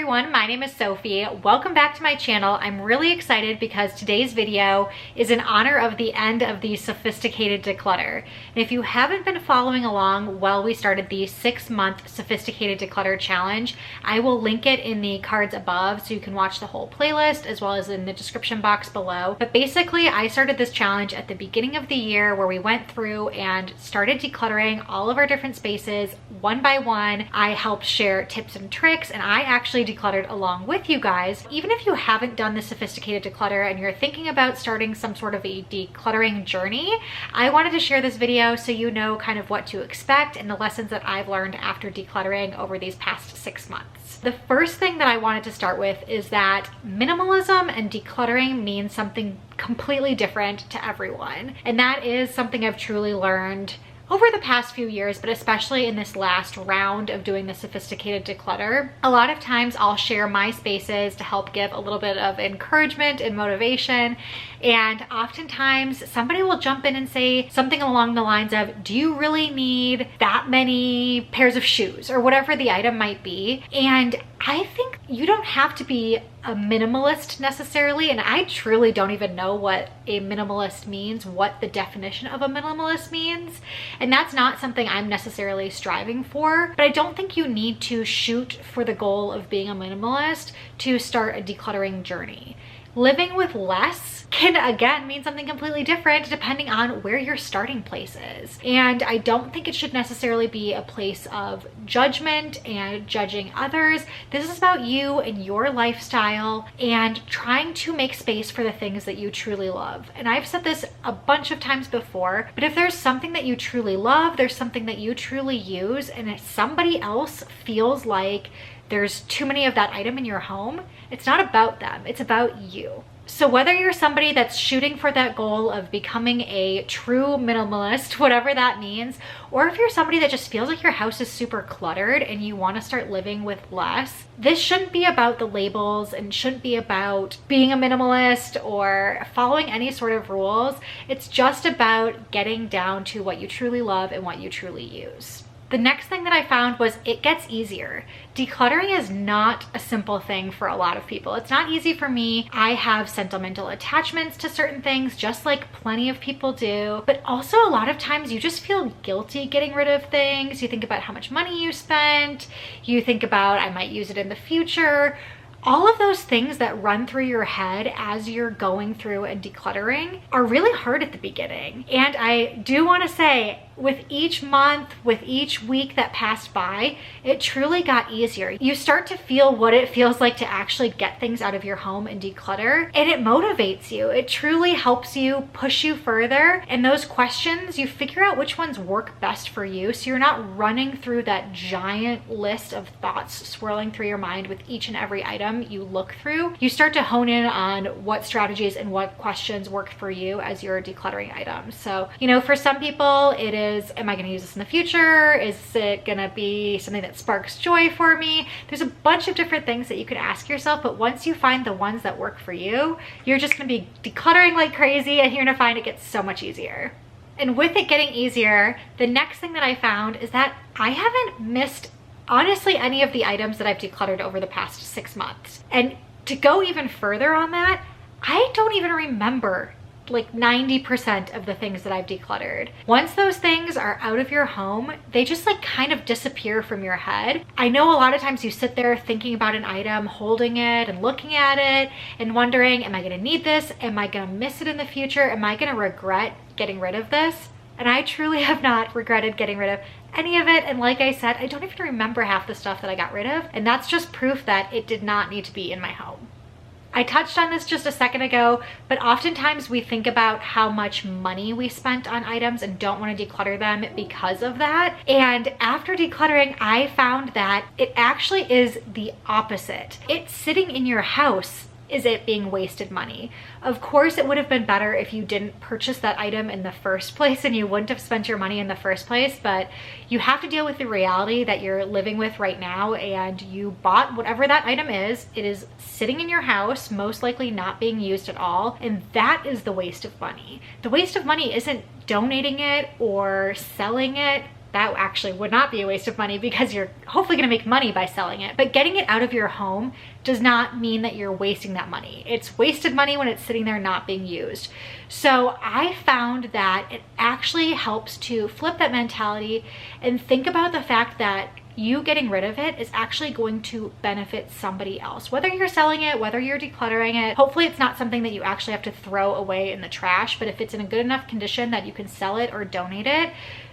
everyone, my name is Sophie. Welcome back to my channel. I'm really excited because today's video is in honor of the end of the Sophisticated Declutter. And if you haven't been following along while we started the 6-month Sophisticated Declutter challenge, I will link it in the cards above so you can watch the whole playlist as well as in the description box below. But basically, I started this challenge at the beginning of the year where we went through and started decluttering all of our different spaces one by one. I helped share tips and tricks, and I actually decluttered along with you guys. Even if you haven't done the Sophisticated Declutter and you're thinking about starting some sort of a decluttering journey, I wanted to share this video so you know kind of what to expect and the lessons that I've learned after decluttering over these past 6 months. The first thing that I wanted to start with is that minimalism and decluttering means something completely different to everyone. And that is something I've truly learned over the past few years, but especially in this last round of doing the Sophisticated Declutter. A lot of times I'll share my spaces to help give a little bit of encouragement and motivation. And oftentimes somebody will jump in and say something along the lines of, do you really need that many pairs of shoes or whatever the item might be? And I think you don't have to be a minimalist necessarily, and I truly don't even know what a minimalist means, what the definition of a minimalist means, and that's not something I'm necessarily striving for. But I don't think you need to shoot for the goal of being a minimalist to start a decluttering journey. Living with less can again mean something completely different depending on where your starting place is. And I don't think it should necessarily be a place of judgment and judging others. This is about you and your lifestyle and trying to make space for the things that you truly love. And I've said this a bunch of times before, but if there's something that you truly love, there's something that you truly use, and if somebody else feels like there's too many of that item in your home, it's not about them, it's about you. So whether you're somebody that's shooting for that goal of becoming a true minimalist, whatever that means, or if you're somebody that just feels like your house is super cluttered and you want to start living with less, this shouldn't be about the labels and shouldn't be about being a minimalist or following any sort of rules. It's just about getting down to what you truly love and what you truly use. The next thing that I found was it gets easier. Decluttering is not a simple thing for a lot of people. It's not easy for me. I have sentimental attachments to certain things, just like plenty of people do. But also a lot of times you just feel guilty getting rid of things. You think about how much money you spent. You think about, I might use it in the future. All of those things that run through your head as you're going through and decluttering are really hard at the beginning. And I do want to say, with each month, with each week that passed by, it truly got easier. You start to feel what it feels like to actually get things out of your home and declutter, and it motivates you. It truly helps you, push you further. And those questions, you figure out which ones work best for you, so you're not running through that giant list of thoughts swirling through your mind with each and every item you look through. You start to hone in on what strategies and what questions work for you as you're decluttering items. So, you know, for some people, it is, am I going to use this in the future? Is it going to be something that sparks joy for me? There's a bunch of different things that you could ask yourself, but once you find the ones that work for you, you're just going to be decluttering like crazy, and you're going to find it gets so much easier. And with it getting easier, the next thing that I found is that I haven't missed honestly any of the items that I've decluttered over the past 6 months. And to go even further on that, I don't even remember like 90% of the things that I've decluttered. Once those things are out of your home, they just like kind of disappear from your head. I know a lot of times you sit there thinking about an item, holding it and looking at it and wondering, am I gonna need this? Am I gonna miss it in the future? Am I gonna regret getting rid of this? And I truly have not regretted getting rid of any of it. And like I said, I don't even remember half the stuff that I got rid of. And that's just proof that it did not need to be in my home. I touched on this just a second ago, but oftentimes we think about how much money we spent on items and don't want to declutter them because of that. And after decluttering, I found that it actually is the opposite. It's sitting in your house is it being wasted money. Of course, it would have been better if you didn't purchase that item in the first place and you wouldn't have spent your money in the first place, but you have to deal with the reality that you're living with right now, and you bought whatever that item is. It is sitting in your house, most likely not being used at all, and that is the waste of money. The waste of money isn't donating it or selling it that actually would not be a waste of money because you're hopefully going to make money by selling it. But getting it out of your home does not mean that you're wasting that money. It's wasted money when it's sitting there not being used. So I found that it actually helps to flip that mentality and think about the fact that you getting rid of it is actually going to benefit somebody else. Whether you're selling it, whether you're decluttering it, hopefully it's not something that you actually have to throw away in the trash, but if it's in a good enough condition that you can sell it or donate it,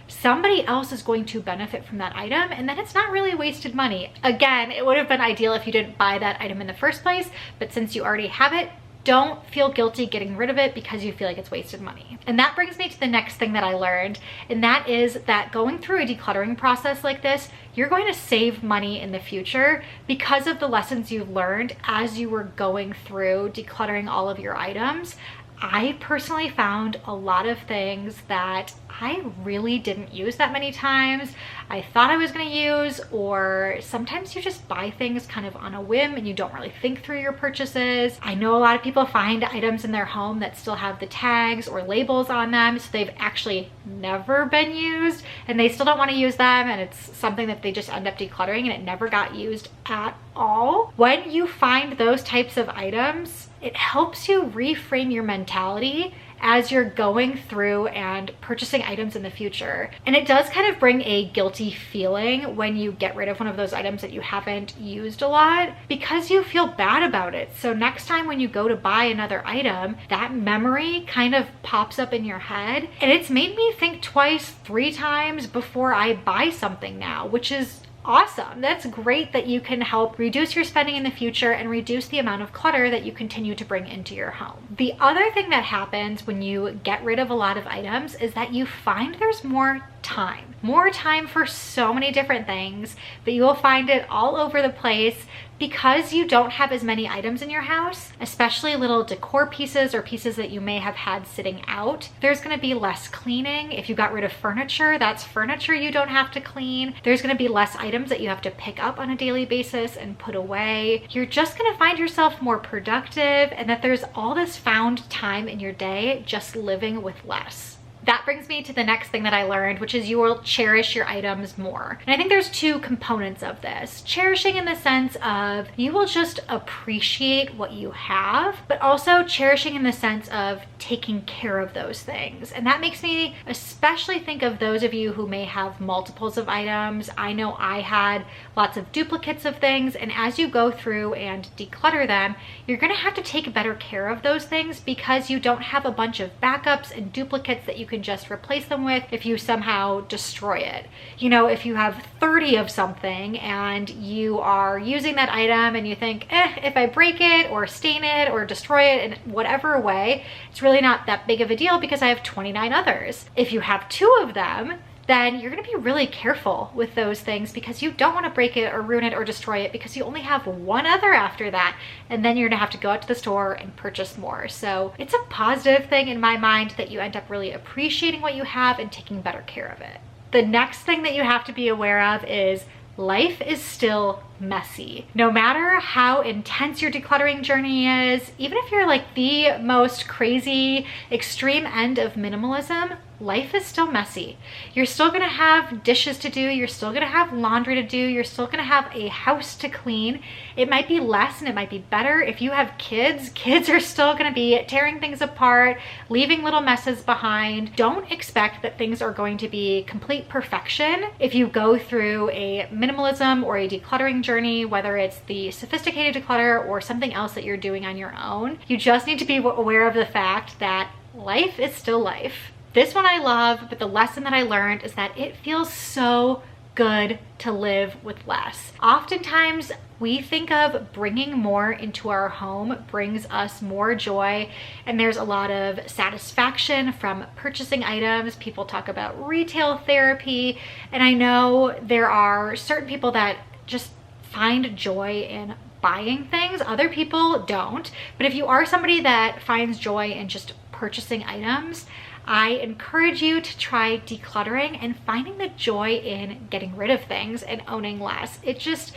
somebody else is going to benefit from that item, and then it's not really wasted money. Again, it would have been ideal if you didn't buy that item in the first place, but since you already have it, don't feel guilty getting rid of it because you feel like it's wasted money. And that brings me to the next thing that I learned, and that is that going through a decluttering process like this, you're going to save money in the future because of the lessons you've learned as you were going through decluttering all of your items. I personally found a lot of things that I really didn't use that many times. I thought I was going to use, or sometimes you just buy things kind of on a whim and you don't really think through your purchases. I know a lot of people find items in their home that still have the tags or labels on them, so they've actually never been used and they still don't want to use them, and it's something that they just end up decluttering and it never got used at all. When you find those types of items, it helps you reframe your mentality as you're going through and purchasing items in the future. And it does kind of bring a guilty feeling when you get rid of one of those items that you haven't used a lot, because you feel bad about it. So next time when you go to buy another item, that memory kind of pops up in your head, and it's made me think twice, 3 times before I buy something now, which is awesome. That's great that you can help reduce your spending in the future and reduce the amount of clutter that you continue to bring into your home. The other thing that happens when you get rid of a lot of items is that you find there's more time for so many different things, but you will find it all over the place because you don't have as many items in your house, especially little decor pieces or pieces that you may have had sitting out. There's going to be less cleaning. If you got rid of furniture, that's furniture you don't have to clean. There's going to be less items that you have to pick up on a daily basis and put away. You're just going to find yourself more productive, and that there's all this found time in your day just living with less. That brings me to the next thing that I learned, which is you will cherish your items more. And I think there's 2 components of this. Cherishing in the sense of you will just appreciate what you have, but also cherishing in the sense of taking care of those things. And that makes me especially think of those of you who may have multiples of items. I know I had lots of duplicates of things, and as you go through and declutter them, you're gonna have to take better care of those things because you don't have a bunch of backups and duplicates that you can just replace them with if you somehow destroy it. You know, if you have 30 of something and you are using that item and you think, if I break it or stain it or destroy it in whatever way, it's really not that big of a deal because I have 29 others. If you have 2 of them, then you're going to be really careful with those things because you don't want to break it or ruin it or destroy it because you only have 1 other after that, and then you're going to have to go out to the store and purchase more. So it's a positive thing in my mind that you end up really appreciating what you have and taking better care of it. The next thing that you have to be aware of is life is still messy. No matter how intense your decluttering journey is, even if you're like the most crazy extreme end of minimalism, life is still messy. You're still gonna have dishes to do, you're still gonna have laundry to do, you're still gonna have a house to clean. It might be less and it might be better. If you have kids, kids are still gonna be tearing things apart, leaving little messes behind. Don't expect that things are going to be complete perfection if you go through a minimalism or a decluttering journey, whether it's the sophisticated declutter or something else that you're doing on your own. You just need to be aware of the fact that life is still life. This one I love, but the lesson that I learned is that it feels so good to live with less. Oftentimes, we think of bringing more into our home brings us more joy, and there's a lot of satisfaction from purchasing items. People talk about retail therapy, and I know there are certain people that just find joy in buying things. Other people don't, but if you are somebody that finds joy in just purchasing items, I encourage you to try decluttering and finding the joy in getting rid of things and owning less. It just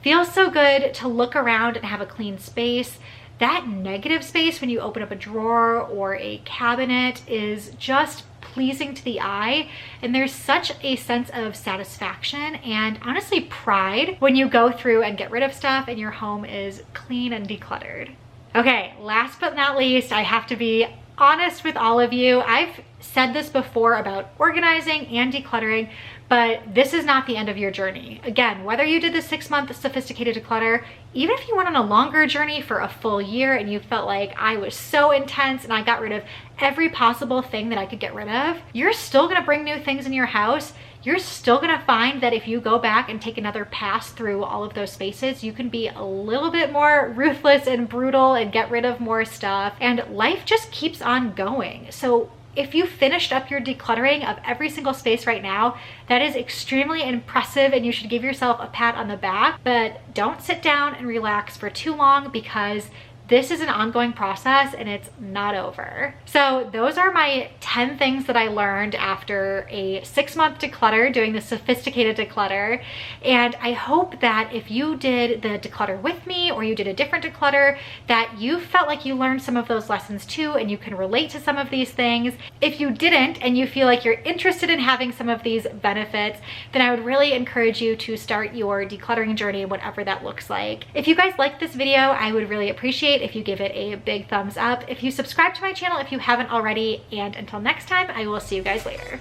feels so good to look around and have a clean space. That negative space when you open up a drawer or a cabinet is just pleasing to the eye, and there's such a sense of satisfaction and honestly pride when you go through and get rid of stuff and your home is clean and decluttered. Okay, last but not least, I have to be honest with all of you. I've said this before about organizing and decluttering, but this is not the end of your journey. Again, whether you did the 6-month sophisticated declutter, even if you went on a longer journey for a full year and you felt like I was so intense and I got rid of every possible thing that I could get rid of, you're still gonna bring new things in your house. You're still gonna find that if you go back and take another pass through all of those spaces, you can be a little bit more ruthless and brutal and get rid of more stuff, and life just keeps on going. So if you finished up your decluttering of every single space right now, that is extremely impressive and you should give yourself a pat on the back, but don't sit down and relax for too long because this is an ongoing process and it's not over. So those are my 10 things that I learned after a 6-month declutter, doing the sophisticated declutter. And I hope that if you did the declutter with me or you did a different declutter, that you felt like you learned some of those lessons too and you can relate to some of these things. If you didn't and you feel like you're interested in having some of these benefits, then I would really encourage you to start your decluttering journey, whatever that looks like. If you guys liked this video, I would really appreciate if you give it a big thumbs up. If you subscribe to my channel if you haven't already, and until next time, I will see you guys later.